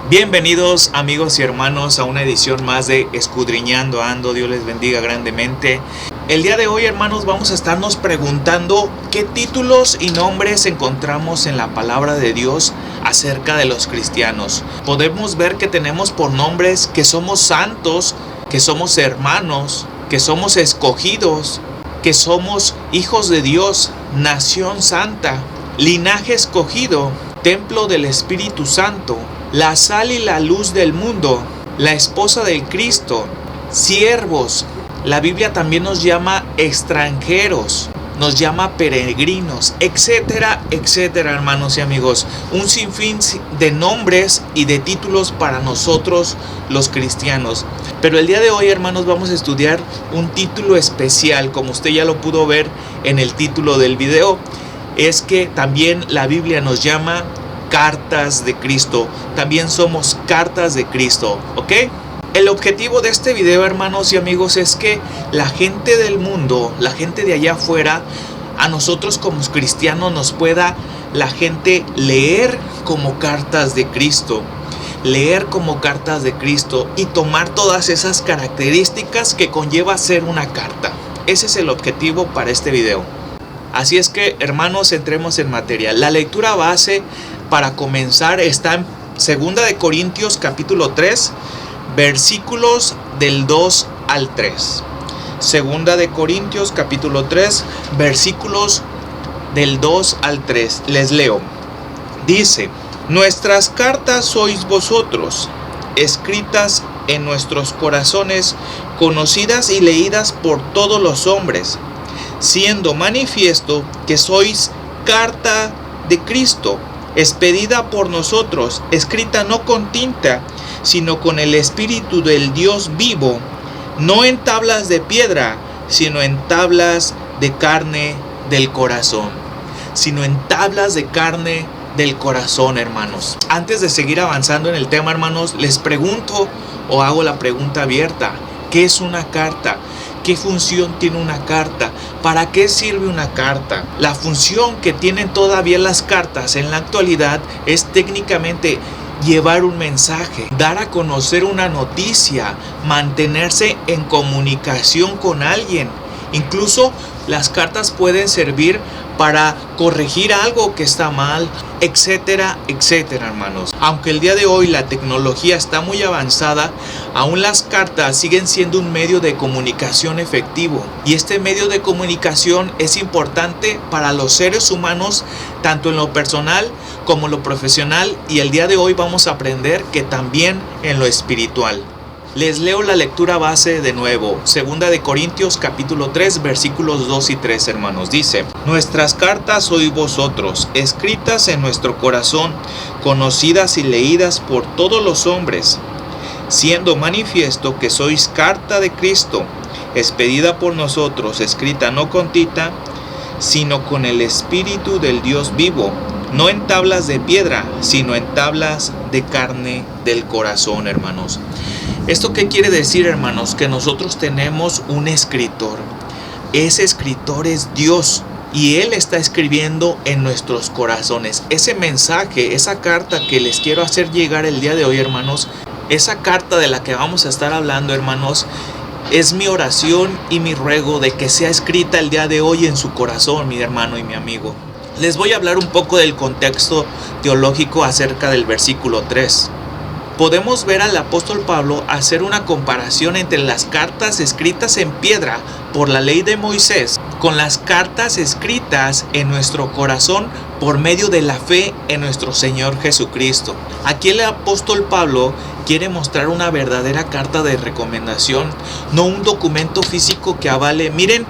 Bienvenidos amigos y hermanos a una edición más de Escudriñando Ando. Dios les bendiga grandemente. El día de hoy, hermanos, vamos a estarnos preguntando qué títulos y nombres encontramos en la palabra de Dios acerca de los cristianos. Podemos ver que tenemos por nombres que somos santos, que somos hermanos, que somos escogidos, que somos hijos de Dios, nación santa, linaje escogido, templo del Espíritu Santo, la sal y la luz del mundo, la esposa del Cristo, siervos. La Biblia también nos llama extranjeros, nos llama peregrinos, etcétera, etcétera, hermanos y amigos. Un sinfín de nombres y de títulos para nosotros los cristianos. Pero el día de hoy, hermanos, vamos a estudiar un título especial, como usted ya lo pudo ver en el título del video. Es que también la Biblia nos llama cartas de Cristo. También somos cartas de Cristo, ¿ok? El objetivo de este video, hermanos y amigos, es que la gente del mundo, la gente de allá afuera, a nosotros como cristianos nos pueda la gente leer como cartas de Cristo. Leer como cartas de Cristo y tomar todas esas características que conlleva ser una carta. Ese es el objetivo para este video. Así es que, hermanos, entremos en materia. La lectura base para comenzar está en 2 de Corintios capítulo 3, versículos del 2 al 3. 2 de Corintios capítulo 3, versículos del 2 al 3. Les leo. Dice: nuestras cartas sois vosotros, escritas en nuestros corazones, conocidas y leídas por todos los hombres, siendo manifiesto que sois carta de Cristo, expedida por nosotros, escrita no con tinta, sino con el Espíritu del Dios vivo, no en tablas de piedra, sino en tablas de carne del corazón. Sino en tablas de carne del corazón, hermanos. Antes de seguir avanzando en el tema, hermanos, les pregunto o hago la pregunta abierta: ¿qué es una carta? ¿Qué función tiene una carta? ¿Para qué sirve una carta? La función que tienen todavía las cartas en la actualidad es técnicamente llevar un mensaje, dar a conocer una noticia, mantenerse en comunicación con alguien. Incluso las cartas pueden servir para corregir algo que está mal, etcétera, etcétera, hermanos. Aunque el día de hoy la tecnología está muy avanzada, aún las cartas siguen siendo un medio de comunicación efectivo. Y este medio de comunicación es importante para los seres humanos, tanto en lo personal como en lo profesional. Y el día de hoy vamos a aprender que también en lo espiritual. Les leo la lectura base de nuevo. 2 de Corintios capítulo 3, versículos 2 y 3, hermanos. Dice: nuestras cartas sois vosotros, escritas en nuestro corazón, conocidas y leídas por todos los hombres, siendo manifiesto que sois carta de Cristo, expedida por nosotros, escrita no con tinta, sino con el Espíritu del Dios vivo, no en tablas de piedra, sino en tablas de carne del corazón, hermanos. ¿Esto qué quiere decir, hermanos? Que nosotros tenemos un escritor. Ese escritor es Dios y Él está escribiendo en nuestros corazones. Ese mensaje, esa carta que les quiero hacer llegar el día de hoy, hermanos, esa carta de la que vamos a estar hablando, hermanos, es mi oración y mi ruego de que sea escrita el día de hoy en su corazón, mi hermano y mi amigo. Les voy a hablar un poco del contexto teológico acerca del versículo 3. Podemos ver al apóstol Pablo hacer una comparación entre las cartas escritas en piedra por la ley de Moisés con las cartas escritas en nuestro corazón por medio de la fe en nuestro Señor Jesucristo. Aquí el apóstol Pablo quiere mostrar una verdadera carta de recomendación, no un documento físico que avale: miren,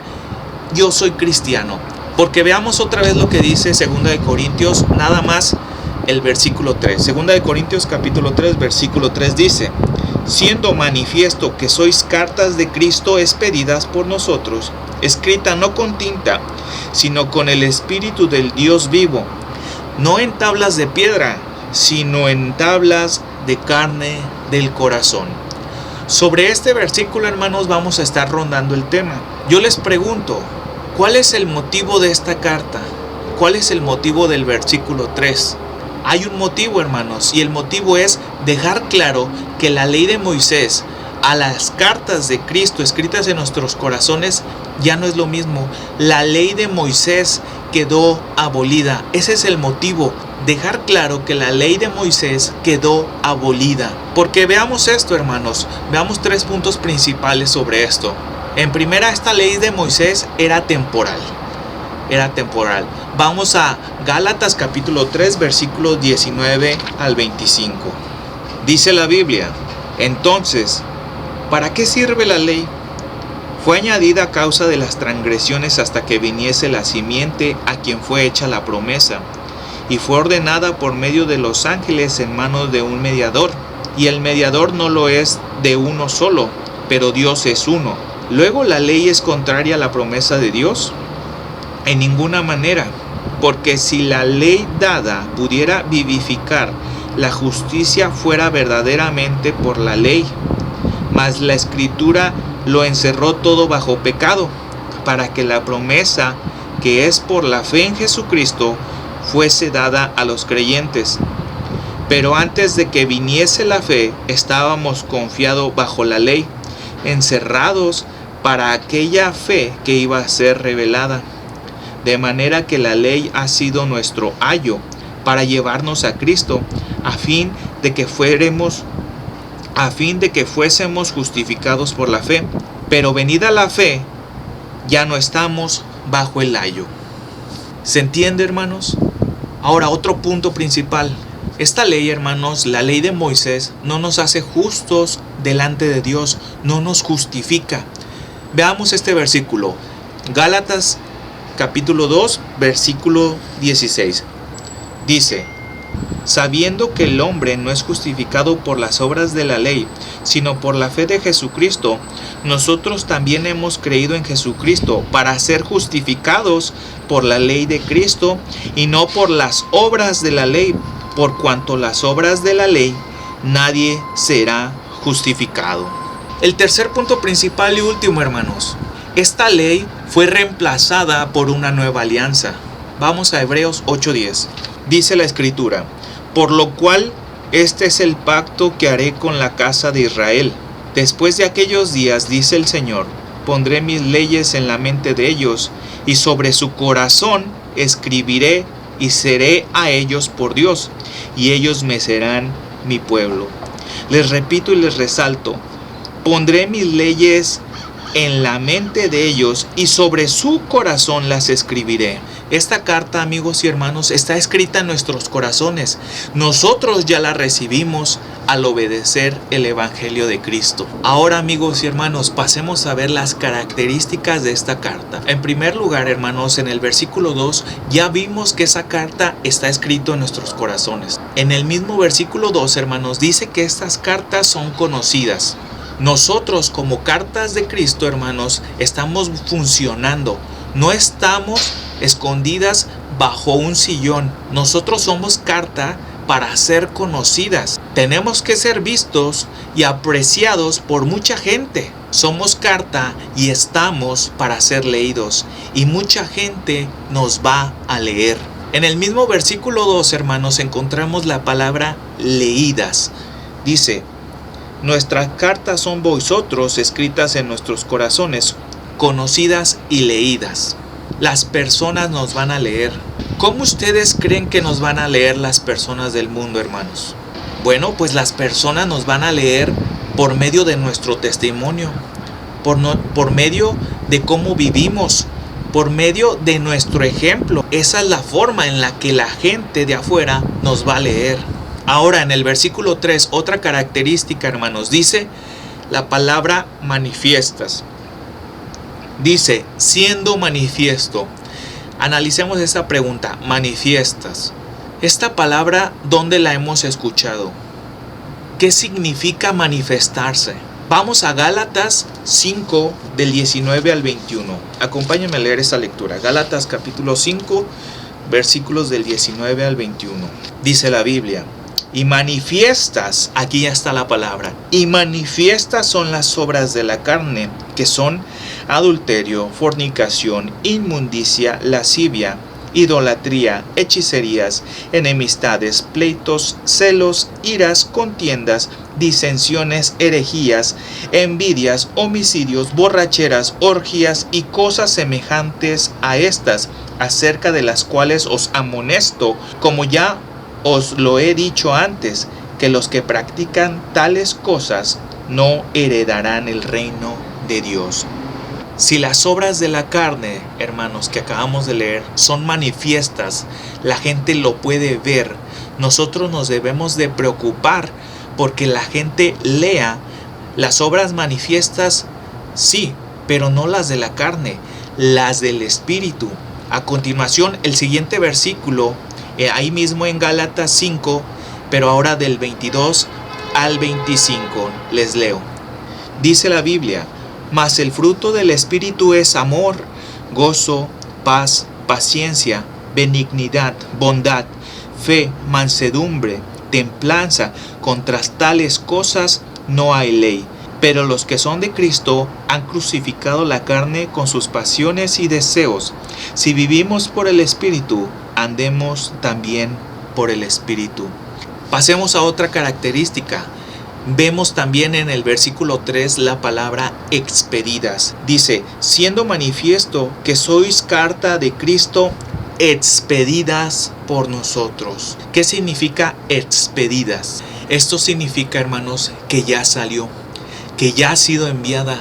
yo soy cristiano. Porque veamos otra vez lo que dice 2 de Corintios, nada más el versículo 3. 2 de Corintios capítulo 3, versículo 3 dice: siendo manifiesto que sois cartas de Cristo expedidas por nosotros, escrita no con tinta, sino con el Espíritu del Dios vivo, no en tablas de piedra, sino en tablas de carne del corazón. Sobre este versículo, hermanos, vamos a estar rondando el tema. Yo les pregunto, ¿cuál es el motivo de esta carta? ¿Cuál es el motivo del versículo 3? Hay un motivo, hermanos, y el motivo es dejar claro que la ley de Moisés a las cartas de Cristo escritas en nuestros corazones ya no es lo mismo. La ley de Moisés quedó abolida. Ese es el motivo, dejar claro que la ley de Moisés quedó abolida. Porque veamos esto, hermanos, veamos 3 puntos principales sobre esto. En primera, esta ley de Moisés era temporal. Vamos a Gálatas capítulo 3, versículos 19 al 25. Dice la Biblia: entonces, ¿para qué sirve la ley? Fue añadida a causa de las transgresiones hasta que viniese la simiente a quien fue hecha la promesa, y fue ordenada por medio de los ángeles en manos de un mediador, y el mediador no lo es de uno solo, pero Dios es uno. Luego, ¿la ley es contraria a la promesa de Dios? En ninguna manera, porque si la ley dada pudiera vivificar, la justicia fuera verdaderamente por la ley. Mas la Escritura lo encerró todo bajo pecado, para que la promesa, que es por la fe en Jesucristo, fuese dada a los creyentes. Pero antes de que viniese la fe, estábamos confiados bajo la ley, encerrados para aquella fe que iba a ser revelada. De manera que la ley ha sido nuestro ayo para llevarnos a Cristo, a fin de que fuésemos justificados por la fe. Pero venida la fe, ya no estamos bajo el ayo. ¿Se entiende, hermanos? Ahora, otro punto principal. Esta ley, hermanos, la ley de Moisés, no nos hace justos delante de Dios, no nos justifica. Veamos este versículo. Gálatas capítulo 2, versículo 16. Dice: sabiendo que el hombre no es justificado por las obras de la ley, sino por la fe de Jesucristo, nosotros también hemos creído en Jesucristo para ser justificados por la ley de Cristo y no por las obras de la ley, por cuanto las obras de la ley nadie será justificado. El tercer punto principal y último, hermanos. Esta ley fue reemplazada por una nueva alianza. Vamos a Hebreos 8:10. Dice la Escritura: por lo cual este es el pacto que haré con la casa de Israel. Después de aquellos días, dice el Señor, pondré mis leyes en la mente de ellos, y sobre su corazón escribiré, y seré a ellos por Dios, y ellos me serán mi pueblo. Les repito y les resalto: pondré mis leyes en la mente de ellos, y sobre su corazón las escribiré. Esta carta, amigos y hermanos, está escrita en nuestros corazones. Nosotros ya la recibimos al obedecer el Evangelio de Cristo. Ahora, amigos y hermanos, pasemos a ver las características de esta carta. En primer lugar, hermanos, en el versículo 2 ya vimos que esa carta está escrita en nuestros corazones. En el mismo versículo 2, hermanos, dice que estas cartas son conocidas. Nosotros, como cartas de Cristo, hermanos, estamos funcionando. No estamos escondidas bajo un sillón. Nosotros somos carta para ser conocidas. Tenemos que ser vistos y apreciados por mucha gente. Somos carta y estamos para ser leídos. Y mucha gente nos va a leer. En el mismo versículo 2, hermanos, encontramos la palabra leídas. Dice: nuestras cartas son vosotros, escritas en nuestros corazones, conocidas y leídas. Las personas nos van a leer. ¿Cómo ustedes creen que nos van a leer las personas del mundo, hermanos? Bueno, pues las personas nos van a leer por medio de nuestro testimonio, por medio de cómo vivimos, por medio de nuestro ejemplo. Esa es la forma en la que la gente de afuera nos va a leer. Ahora, en el versículo 3, otra característica, hermanos, dice la palabra manifiestas. Dice, siendo manifiesto. Analicemos esta pregunta, manifiestas. Esta palabra, ¿dónde la hemos escuchado? ¿Qué significa manifestarse? Vamos a Gálatas 5, del 19 al 21. Acompáñame a leer esta lectura. Gálatas capítulo 5, versículos del 19 al 21. Dice la Biblia: y manifiestas, aquí ya está la palabra, y manifiestas son las obras de la carne, que son adulterio, fornicación, inmundicia, lascivia, idolatría, hechicerías, enemistades, pleitos, celos, iras, contiendas, disensiones, herejías, envidias, homicidios, borracheras, orgías y cosas semejantes a estas, acerca de las cuales os amonesto, como ya os lo he dicho antes, que los que practican tales cosas no heredarán el reino de Dios. Si las obras de la carne, hermanos, que acabamos de leer, son manifiestas, la gente lo puede ver, nosotros nos debemos de preocupar porque la gente lea las obras manifiestas, sí, pero no las de la carne, las del Espíritu. A continuación, el siguiente versículo, ahí mismo en Gálatas 5, pero ahora del 22 al 25, les leo. Dice la Biblia: mas el fruto del Espíritu es amor, gozo, paz, paciencia, benignidad, bondad, fe, mansedumbre, templanza. Contra tales cosas no hay ley. Pero los que son de Cristo han crucificado la carne con sus pasiones y deseos. Si vivimos por el Espíritu, andemos también por el Espíritu. Pasemos a otra característica. Vemos también en el versículo 3 la palabra expedidas. Dice: siendo manifiesto que sois carta de Cristo, expedidas por nosotros. ¿Qué significa expedidas? Esto significa, hermanos, que ya salió, que ya ha sido enviada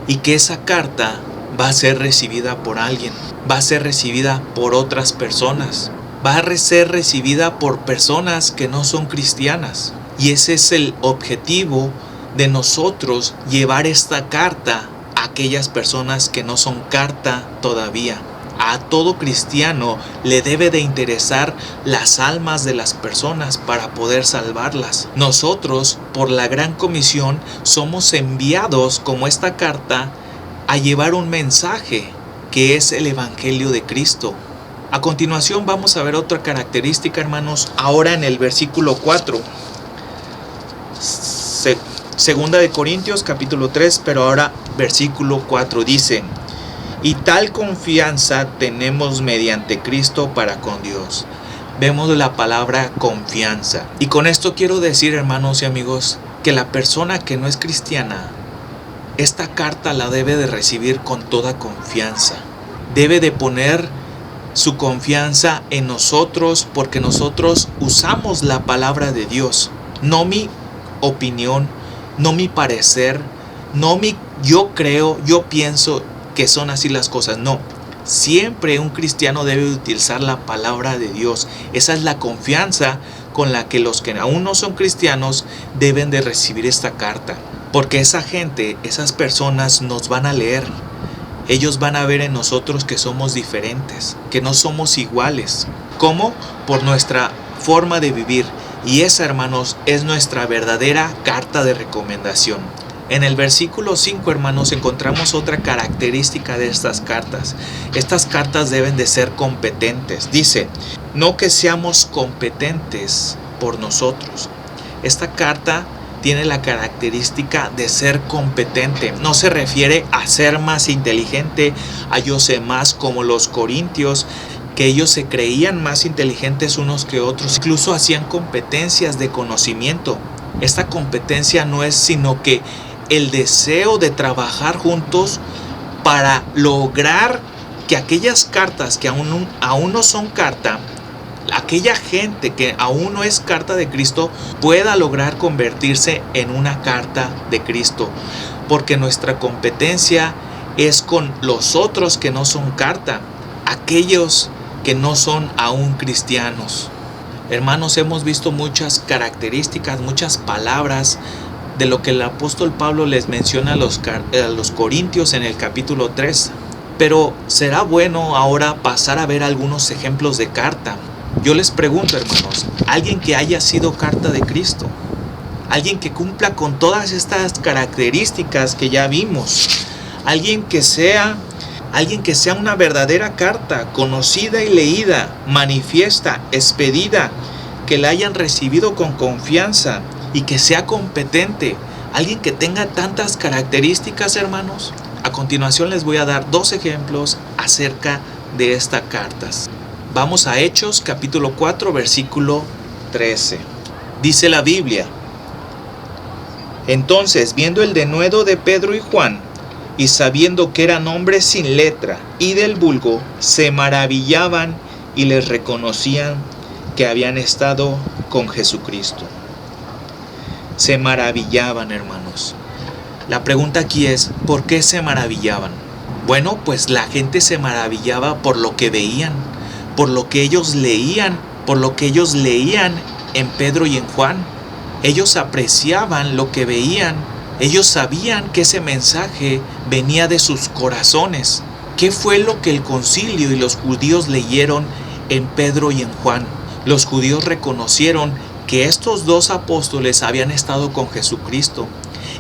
y que esa carta va a ser recibida por alguien, va a ser recibida por otras personas, va a ser recibida por personas que no son cristianas. Y ese es el objetivo de nosotros, llevar esta carta a aquellas personas que no son carta todavía. A todo cristiano le debe de interesar las almas de las personas para poder salvarlas. Nosotros, por la gran comisión, somos enviados como esta carta a llevar un mensaje que es el Evangelio de Cristo. A continuación vamos a ver otra característica, hermanos, ahora en el versículo 4. Segunda de Corintios capítulo 3, pero ahora versículo 4 dice: y tal confianza tenemos mediante Cristo para con Dios. Vemos la palabra confianza. Y con esto quiero decir, hermanos y amigos, que la persona que no es cristiana, esta carta la debe de recibir con toda confianza. Debe de poner su confianza en nosotros, porque nosotros usamos la palabra de Dios. No mi opinión, no mi parecer, no mi yo creo, yo pienso que son así las cosas. No, siempre un cristiano debe utilizar la palabra de Dios. Esa es la confianza con la que los que aún no son cristianos deben de recibir esta carta, porque esa gente, esas personas nos van a leer. Ellos van a ver en nosotros que somos diferentes, que no somos iguales. ¿Cómo? Por nuestra forma de vivir. Y esa, hermanos, es nuestra verdadera carta de recomendación. En el versículo 5, hermanos, encontramos otra característica de estas cartas. Estas cartas deben de ser competentes. Dice: no que seamos competentes por nosotros. Esta carta tiene la característica de ser competente. No se refiere a ser más inteligente, a yo sé más, como los corintios, que ellos se creían más inteligentes unos que otros. Incluso hacían competencias de conocimiento. Esta competencia no es sino que el deseo de trabajar juntos para lograr que aquellas cartas que aún no son carta, aquella gente que aún no es carta de Cristo, pueda lograr convertirse en una carta de Cristo. Porque nuestra competencia es con los otros que no son carta, aquellos que no son aún cristianos. Hermanos, hemos visto muchas características, muchas palabras de lo que el apóstol Pablo les menciona a los corintios en el capítulo 3. Pero será bueno ahora pasar a ver algunos ejemplos de carta. Yo les pregunto, hermanos, alguien que haya sido carta de Cristo, alguien que cumpla con todas estas características que ya vimos, alguien que sea una verdadera carta, conocida y leída, manifiesta, expedida, que la hayan recibido con confianza y que sea competente, alguien que tenga tantas características, hermanos. A continuación les voy a dar 2 ejemplos acerca de estas cartas. Vamos a Hechos capítulo 4 versículo 13. Dice la Biblia: entonces, viendo el denuedo de Pedro y Juan, y sabiendo que eran hombres sin letra y del vulgo, se maravillaban y les reconocían que habían estado con Jesucristo. Se maravillaban, hermanos. La pregunta aquí es, ¿por qué se maravillaban? Bueno, pues la gente se maravillaba por lo que veían, por lo que ellos leían, por lo que ellos leían en Pedro y en Juan. Ellos apreciaban lo que veían. Ellos sabían que ese mensaje venía de sus corazones. ¿Qué fue lo que el concilio y los judíos leyeron en Pedro y en Juan? Los judíos reconocieron que estos dos apóstoles habían estado con Jesucristo.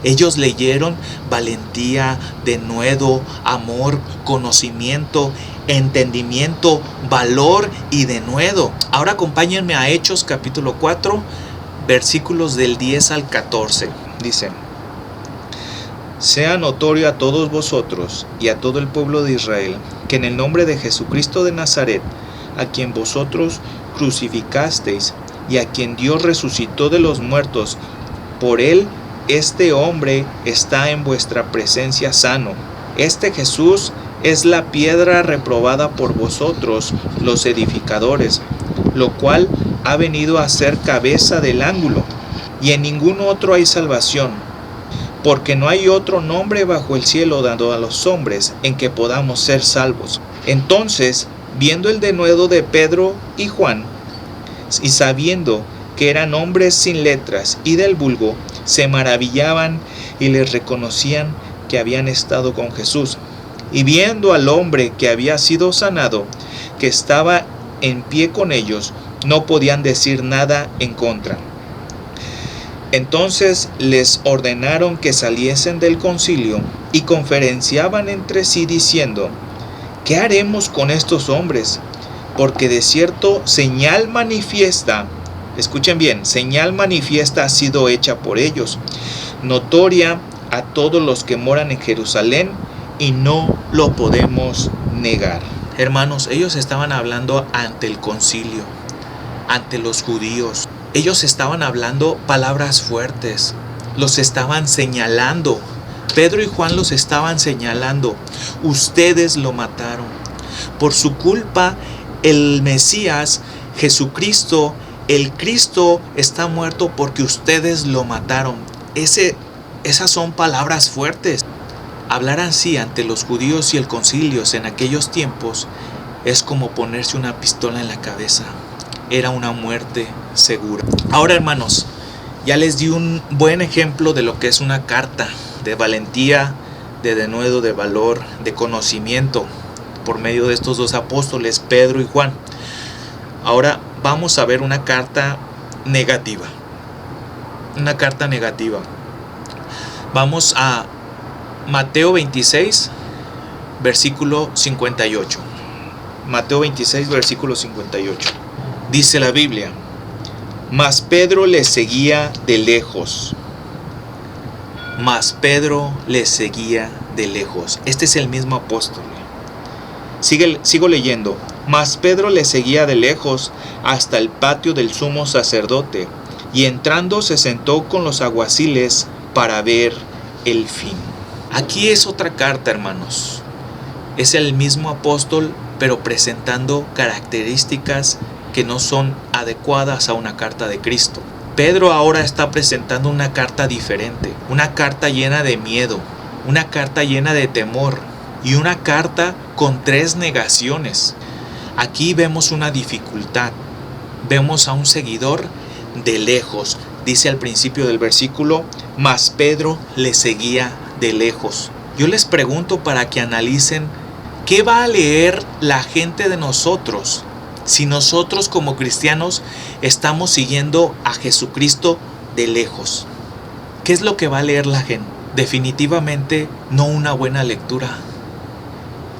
Ellos leyeron valentía, denuedo, amor, conocimiento, entendimiento, valor y denuedo. Ahora acompáñenme a Hechos capítulo 4, versículos del 10 al 14. Dice: sea notorio a todos vosotros y a todo el pueblo de Israel que en el nombre de Jesucristo de Nazaret, a quien vosotros crucificasteis y a quien Dios resucitó de los muertos, por él este hombre está en vuestra presencia sano. Este Jesús es la piedra reprobada por vosotros los edificadores, lo cual ha venido a ser cabeza del ángulo, y en ningún otro hay salvación, porque no hay otro nombre bajo el cielo dado a los hombres en que podamos ser salvos. Entonces, viendo el denuedo de Pedro y Juan, y sabiendo que eran hombres sin letras y del vulgo, se maravillaban y les reconocían que habían estado con Jesús. Y viendo al hombre que había sido sanado, que estaba en pie con ellos, no podían decir nada en contra. Entonces les ordenaron que saliesen del concilio y conferenciaban entre sí diciendo: ¿qué haremos con estos hombres? Porque de cierto señal manifiesta, escuchen bien, señal manifiesta ha sido hecha por ellos, notoria a todos los que moran en Jerusalén, y no lo podemos negar. Hermanos, ellos estaban hablando ante el concilio, ante los judíos. Ellos estaban hablando palabras fuertes, los estaban señalando. Pedro y Juan los estaban señalando. Ustedes lo mataron. Por su culpa, el Mesías, Jesucristo, el Cristo está muerto porque ustedes lo mataron. Esas son palabras fuertes. Hablar así ante los judíos y el concilio en aquellos tiempos es como ponerse una pistola en la cabeza. Era una muerte segura. Ahora, hermanos, ya les di un buen ejemplo de lo que es una carta de valentía, de denuedo, de valor, de conocimiento por medio de estos dos apóstoles, Pedro y Juan. Ahora vamos a ver una carta negativa. Una carta negativa. Vamos a Mateo 26, versículo 58. Mateo 26, versículo 58. Dice la Biblia: mas Pedro le seguía de lejos. Mas Pedro le seguía de lejos. Este es el mismo apóstol. Sigo leyendo. Mas Pedro le seguía de lejos hasta el patio del sumo sacerdote, y entrando se sentó con los alguaciles para ver el fin. Aquí es otra carta, hermanos. Es el mismo apóstol, pero presentando características que no son adecuadas a una carta de Cristo. Pedro ahora está presentando una carta diferente, una carta llena de miedo, una carta llena de temor y una carta con 3 negaciones. Aquí vemos una dificultad, vemos a un seguidor de lejos. Dice al principio del versículo: mas Pedro le seguía de lejos. Yo les pregunto para que analicen qué va a leer la gente de nosotros si nosotros como cristianos estamos siguiendo a Jesucristo de lejos. ¿Qué es lo que va a leer la gente? Definitivamente no una buena lectura.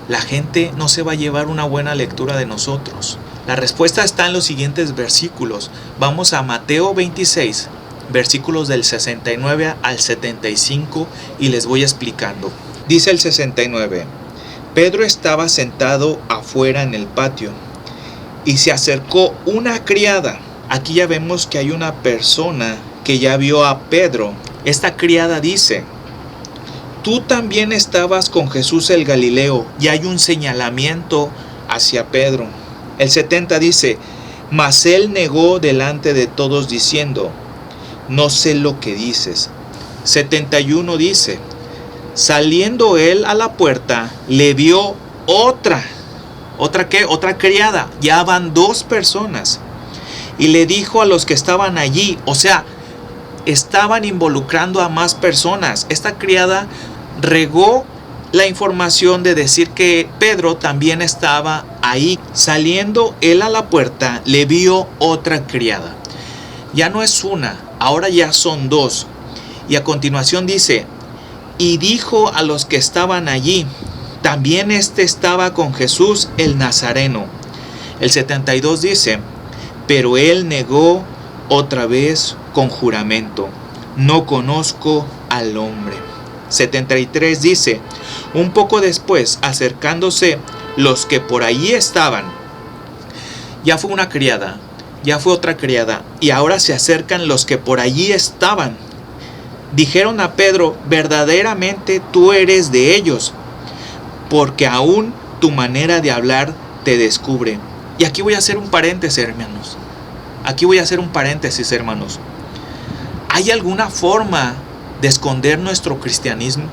La gente no se va a llevar una buena lectura de nosotros. La respuesta está en los siguientes versículos. Vamos a Mateo 26, versículos del 69 al 75, y les voy explicando. Dice el 69: Pedro estaba sentado afuera en el patio, Y se acercó una criada. Aquí ya vemos que hay una persona que ya vio a Pedro. Esta criada dice: tú también estabas con Jesús el Galileo. Y hay un señalamiento hacia Pedro. El 70 dice: mas él negó delante de todos diciendo: no sé lo que dices. 71 dice: saliendo él a la puerta, le vio otra criada. Ya van dos personas. Y le dijo a los que estaban allí, o sea, estaban involucrando a más personas. Esta criada regó la información de decir que Pedro también estaba ahí. Saliendo él a la puerta, le vio otra criada. Ya no es una, ahora ya son dos. Y a continuación dice: y dijo a los que estaban allí: también estaba con Jesús el Nazareno. El 72 dice: pero él negó otra vez con juramento: no conozco al hombre. 73 dice: un poco después, acercándose los que por allí estaban. Ya fue una criada, ya fue otra criada, y ahora se acercan los que por allí estaban. Dijeron a Pedro: verdaderamente tú eres de ellos, porque aún tu manera de hablar te descubre. Y aquí voy a hacer un paréntesis, hermanos. ¿Hay alguna forma de esconder nuestro cristianismo?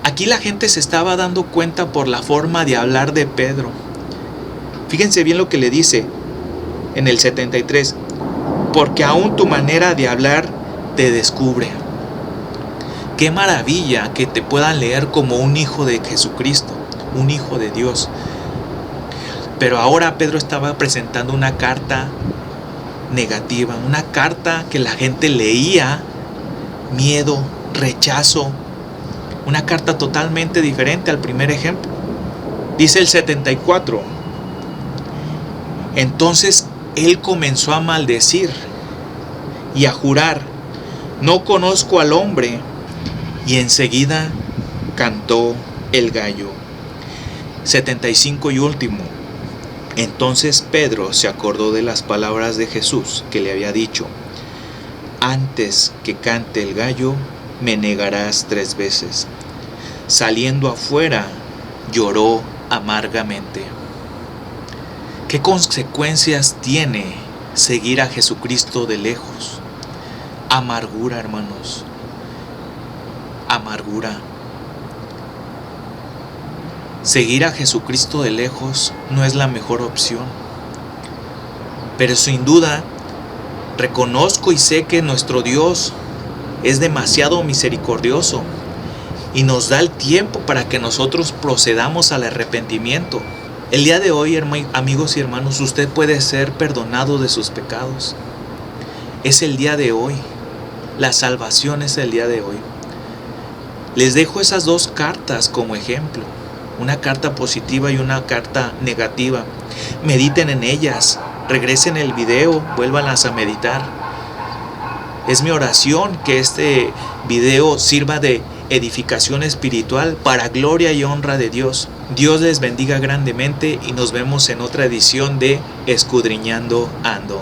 Aquí la gente se estaba dando cuenta por la forma de hablar de Pedro. Fíjense bien lo que le dice en el 73: porque aún tu manera de hablar te descubre. Qué maravilla que te puedan leer como un hijo de Jesucristo, un hijo de Dios. Pero ahora Pedro estaba presentando una carta negativa, una carta que la gente leía: miedo, rechazo, una carta totalmente diferente al primer ejemplo. Dice el 74: entonces él comenzó a maldecir y a jurar: no conozco al hombre. Y enseguida cantó el gallo. 75 y último: entonces Pedro se acordó de las palabras de Jesús que le había dicho: antes que cante el gallo, me negarás 3 veces. Saliendo afuera, lloró amargamente. ¿Qué consecuencias tiene seguir a Jesucristo de lejos? Amargura, hermanos. Amargura. Seguir a Jesucristo de lejos no es la mejor opción. Pero sin duda, reconozco y sé que nuestro Dios es demasiado misericordioso y nos da el tiempo para que nosotros procedamos al arrepentimiento. El día de hoy, amigos y hermanos, usted puede ser perdonado de sus pecados. Es el día de hoy. La salvación es el día de hoy. Les dejo esas dos cartas como ejemplo. Una carta positiva y una carta negativa. Mediten en ellas. Regresen el video. Vuélvanlas a meditar. Es mi oración que este video sirva de edificación espiritual para gloria y honra de Dios. Dios les bendiga grandemente y nos vemos en otra edición de Escudriñando Ando.